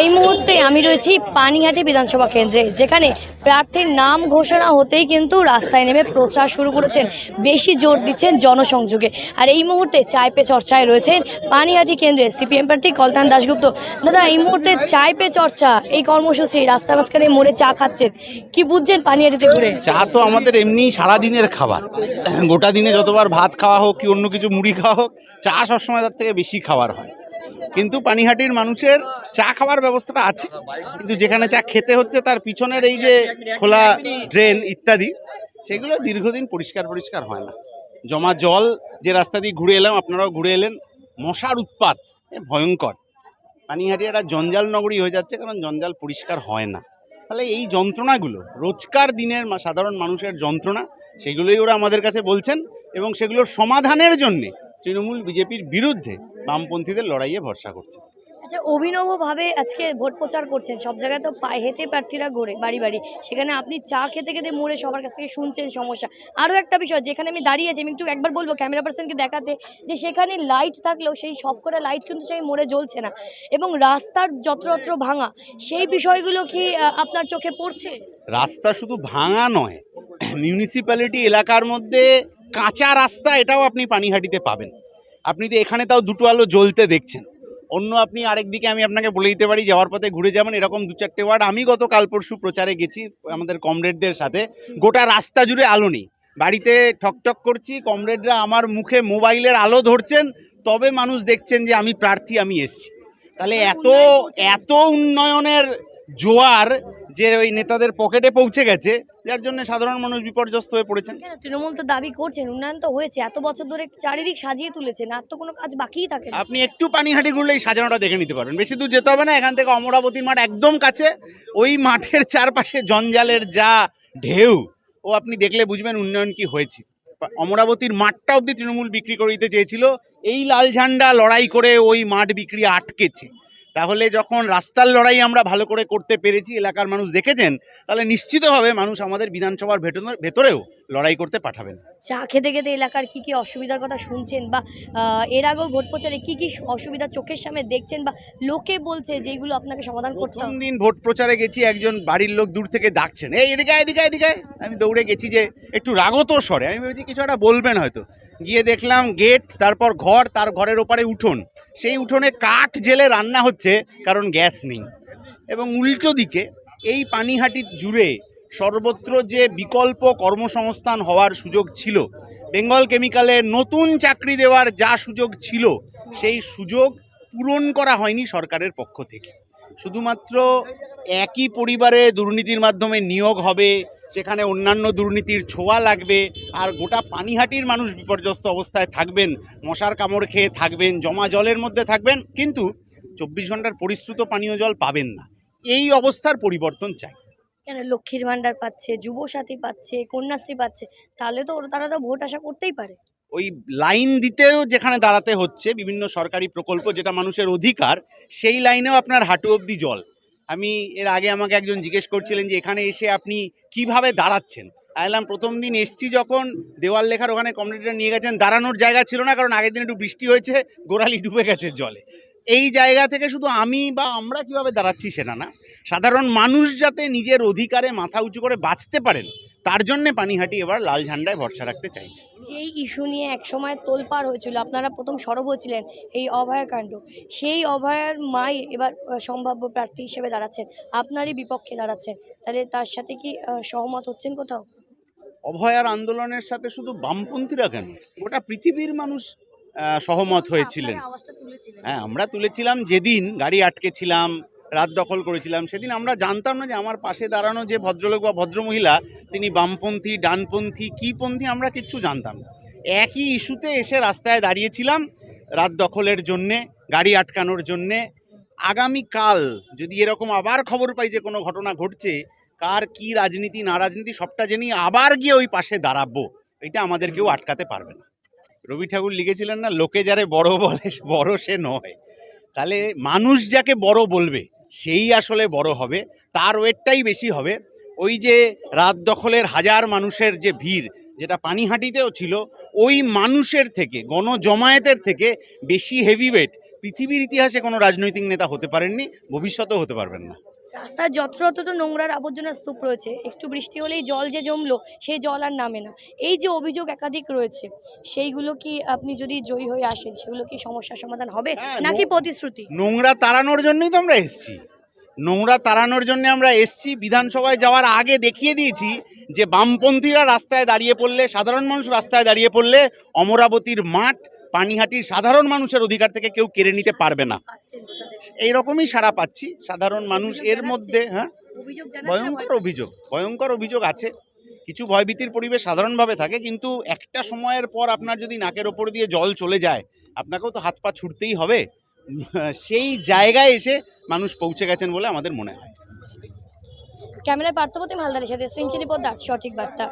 এই মুহূর্তে আমি রয়েছি পানিহাটি বিধানসভা কেন্দ্রে, যেখানে প্রার্থীর নাম ঘোষণা হতেই কিন্তু রাস্তায় নেমে প্রচার শুরু করেছেন, বেশি জোর দিচ্ছেন জনসংযোগে। আর এই মুহূর্তে চায় পে চর্চায় রয়েছেন পানিহাটি কেন্দ্রে সিপিএম প্রার্থী কলতান দাশগুপ্ত। দাদা, এই মুহূর্তে চায় পে চর্চা এই কর্মসূচি, রাস্তার মাঝখানে মোড়ে চা খাচ্ছেন, কি বুঝছেন পানিহাটিতে ঘুরে? চা তো আমাদের এমনি সারাদিনের খাবার, গোটা দিনে যতবার ভাত খাওয়া হোক কি অন্য কিছু মুড়ি খাওয়া হোক, চা সবসময় তার থেকে বেশি খাবার হয়। কিন্তু পানিহাটির মানুষের চা খাওয়ার ব্যবস্থাটা আছে, কিন্তু যেখানে চা খেতে হচ্ছে তার পিছনের এই যে খোলা ড্রেন ইত্যাদি, সেগুলো দীর্ঘদিন পরিষ্কার হয় না। জমা জল যে রাস্তা দিয়ে ঘুরে এলাম, আপনারাও ঘুরে এলেন, মশার উৎপাত ভয়ঙ্কর। পানিহাটি একটা জঞ্জাল নগরী হয়ে যাচ্ছে, কারণ জঞ্জাল পরিষ্কার হয় না। তাহলে এই যন্ত্রণাগুলো রোজকার দিনের সাধারণ মানুষের যন্ত্রণা, সেগুলোই ওরা আমাদের কাছে বলছেন, এবং সেগুলোর সমাধানের জন্যে তৃণমূল বিজেপির বিরুদ্ধে বামপন্থীদের লড়াইয়ে ভরসা করছে। আচ্ছা, অভিনবভাবে আজকে ভোট প্রচার করছেন, সব জায়গায় তো পায়ে হেঁটে প্রার্থীরা ঘোরে বাড়ি বাড়ি, সেখানে আপনি চা খেতে খেতে মোড়ে সবার কাছ থেকে শুনছেন সমস্যা। আরও একটা বিষয়, যেখানে আমি দাঁড়িয়ে আছি, আমি একটু একবার বলবো ক্যামেরা পার্সনকে দেখাতে, যে সেখানে লাইট থাকলেও সেই সবকটা লাইট কিন্তু সেই মোড়ে জ্বলছে না, এবং রাস্তার যত্রতত্র ভাঙা, সেই বিষয়গুলো কি আপনার চোখে পড়ছে? রাস্তা শুধু ভাঙা নয়, মিউনিসিপ্যালিটি এলাকার মধ্যে কাঁচা রাস্তা, এটাও আপনি পানিহাটিতে পাবেন। আপনি তো এখানে তাও দুটো আলো জ্বলতে দেখছেন, অন্য আপনি আরেকদিকে আমি আপনাকে বলে দিতে পারি, যাওয়ার পথে ঘুরে যাবেন, এরকম দু চারটে ওয়ার্ড আমি গত কাল পরশু প্রচারে গেছি আমাদের কমরেডদের সাথে, গোটা রাস্তা জুড়ে আলো নেই। বাড়িতে ঠকঠক করছি, কমরেডরা আমার মুখে মোবাইলের আলো ধরছেন, তবে মানুষ দেখছেন যে আমি প্রার্থী, আমি এসছি। তাহলে এত উন্নয়নের জোয়ার যে ওই নেতাদের পকেটে পৌঁছে গেছে, যার জন্য সাধারণ মানুষ বিপর্যস্ত হয়ে পড়েছেন। তৃণমূল তো দাবি করছেন উন্নয়ন তো হয়েছে, এত বছর ধরে চারিদিক সাজিয়ে তুলেছেন, আর তো কোনো কাজ বাকিই থাকে না। আপনি একটু পানিহাটি ঘুরলেই সাজানোটা দেখে নিতে পারবেন, বেশি দূর যেতে হবে না। এখান থেকে অমরাবতীর মাঠ একদম কাছে, ওই মাঠের চারপাশে জঞ্জালের যা ঢেউ, ও আপনি দেখলে বুঝবেন উন্নয়ন কি হয়েছে। অমরাবতীর মাঠটা অবধি তৃণমূল বিক্রি করে দিতে চেয়েছিল, এই লাল ঝান্ডা লড়াই করে ওই মাঠ বিক্রি আটকেছে। তাহলে যখন রাস্তার লড়াই আমরা ভালো করে করতে পেরেছি, এলাকার মানুষ দেখেছেন, তাহলে নিশ্চিতভাবে মানুষ আমাদের বিধানসভার ভেতরেও লড়াই করতে পাঠাবেন। চা খেতে খেতে এলাকার কি কি অসুবিধার কথা শুনছেন, বা এর আগেও ভোট প্রচারে কি কি অসুবিধা চোখের সামনে দেখছেন, বা লোকে বলছে যেগুলো আপনাকে সমাধান করতে হবে? প্রথম দিন ভোট প্রচারে গেছি, একজন বাড়ির লোক দূর থেকে ডাকছেন, এই এদিকে এদিকে এদিকে। আমি দৌড়ে গেছি, যে একটু রাগত স্বরে, আমি ভেবেছি কিছু একটা বলবেন হয়তো। গিয়ে দেখলাম গেট, তারপর ঘর, তার ঘরের ওপারে উঠোন, সেই উঠোনে কাঠ জেলে রান্না হচ্ছে, কারণ গ্যাস নেই। এবং উল্টো দিকে এই পানিহাটি জুড়ে সর্বত্র যে বিকল্প কর্মসংস্থান হওয়ার সুযোগ ছিল, বেঙ্গল কেমিক্যালে নতুন চাকরি দেওয়ার যা সুযোগ ছিল, সেই সুযোগ পূরণ করা হয়নি সরকারের পক্ষ থেকে। শুধুমাত্র একই পরিবারে দুর্নীতির মাধ্যমে নিয়োগ হবে, সেখানে অন্যান্য দুর্নীতির ছোঁয়া লাগবে, আর গোটা পানিহাটির মানুষ বিপর্যস্ত অবস্থায় থাকবেন, মশার কামড় খেয়ে থাকবেন, জমা জলের মধ্যে থাকবেন, কিন্তু 24 ঘন্টার পরিশ্রুত পানীয় জল পাবেন না। এই অবস্থার পরিবর্তন চাই। কেন লক্ষ্মীর ভান্ডার পাচ্ছে, যুবসাথী পাচ্ছে, কন্যাশ্রী পাচ্ছে, তাহলে তো তারা তো ভোট আশা করতেই পারে। ওই লাইন দিতেও যেখানে দাঁড়াতে হচ্ছে, বিভিন্ন সরকারি প্রকল্প যেটা মানুষের অধিকার, সেই লাইনেও আপনার হাঁটু অবধি জল। আমি এর আগে আমাকে একজন জিজ্ঞেস করছিলেন যে এখানে এসে আপনি কিভাবে দাঁড়াচ্ছেন। আইলাম প্রথম দিন এসছি যখন, দেওয়াল লেখার ওখানে কমিউনিটিরা নিয়ে গেছেন, দাঁড়ানোর জায়গা ছিল না, কারণ আগের দিন একটু বৃষ্টি হয়েছে, গোড়ালি ডুবে গেছে জলে। এই জায়গা থেকে শুধু আমি বা আমরা কিভাবে দাঁড়াচ্ছি সেটা না, সাধারণ মানুষ যাতে নিজের অধিকারে মাথা উঁচু করে বাঁচতে পারেন, তার জন্যে পানিহাটি এবার লাল ঝান্ডায় ভরসা রাখতে চাইছে। যেই ইস্যু নিয়ে একসময় তোলপাড় হয়েছিল, আপনারা প্রথম সরব হয়েছিলেন এই অভয়াকাণ্ড, সেই অভয়ার মাই এবার সম্ভাব্য প্রার্থী হিসেবে দাঁড়াচ্ছেন, আপনারই বিপক্ষে দাঁড়াচ্ছেন, তাহলে তার সাথে কি সহমত হচ্ছেন কোথাও? অভয়ার আন্দোলনের সাথে শুধু বামপন্থীরা কেন, গোটা পৃথিবীর মানুষ সহমত হয়েছিলেন। হ্যাঁ, আমরা তুলেছিলাম। যেদিন গাড়ি আটকেছিলাম, রাত দখল করেছিলাম, সেদিন আমরা জানতাম না যে আমার পাশে দাঁড়ানো যে ভদ্রলোক বা ভদ্রমহিলা, তিনি বামপন্থী, ডানপন্থী, কী পন্থী, আমরা কিচ্ছু জানতাম না। একই ইস্যুতে এসে রাস্তায় দাঁড়িয়েছিলাম, রাত দখলের জন্যে, গাড়ি আটকানোর জন্যে। আগামীকাল যদি এরকম আবার খবর পাই যে কোনো ঘটনা ঘটছে, কার কি রাজনীতি না রাজনীতি সবটা জেনেই আবার গিয়ে ওই পাশে দাঁড়াবো, এটা আমাদের কেউ আটকাতে পারবে না। রবি ঠাকুর লিখেছিলেন না, লোকে যারে বড় বলে বড় সে নয়। তাহলে মানুষ যাকে বড় বলবে সেই আসলে বড় হবে, তার ওয়েটটাই বেশি হবে। ওই যে রাত দখলের হাজার মানুষের যে ভিড়, যেটা পানিহাটিতেও ছিল, ওই মানুষের থেকে, গণজমায়েতের থেকে বেশি হেভিওয়েট পৃথিবীর ইতিহাসে কোনো রাজনৈতিক নেতা হতে পারেননি, ভবিষ্যতেও হতে পারবেন না। রাস্তায় যত্রতত্র নোংরার আবর্জনার স্তূপ রয়েছে, একটু বৃষ্টি হলেই জল যে জমলো সেই জল আর নামে না। এই যে অভিযোগ একাধিক রয়েছে, সেইগুলো কি আপনি যদি জয়ী হয়ে আসেন সেগুলো কি সমস্যার সমাধান হবে হ্যাঁ, নাকি প্রতিশ্রুতি? নোংরা তাড়ানোর জন্যই তো আমরা এসছি। নোংরা তাড়ানোর জন্য আমরা এসছি। বিধানসভায় যাওয়ার আগে দেখিয়ে দিয়েছি যে বামপন্থীরা রাস্তায় দাঁড়িয়ে পড়লে, সাধারণ মানুষ রাস্তায় দাঁড়িয়ে পড়লে অমরাবতীর মাঠ, পানিহাটির সাধারণ মানুষের অধিকার থেকে কেউ কেড়ে নিতে পারবে না। এইরকমই সাড়া পাচ্ছি সাধারণ মানুষ। এর মধ্যে হ্যাঁ, ভয়ঙ্কর অভিযোগ আছে। কিছু ভয়ভীতির পরিবেশ সাধারণভাবে থাকে, কিন্তু একটা সময়ের পর আপনার যদি নাকের ওপর দিয়ে জল চলে যায়, আপনাকেও তো হাত পা ছুটতেই হবে। সেই জায়গায় এসে মানুষ পৌঁছে গেছেন বলে আমাদের মনে হয়। ক্যামেরায় পার্থপ্রতিম হালদারের সাথে সৃঞ্চিনী পোদ্দার, সঠিক বার্তা।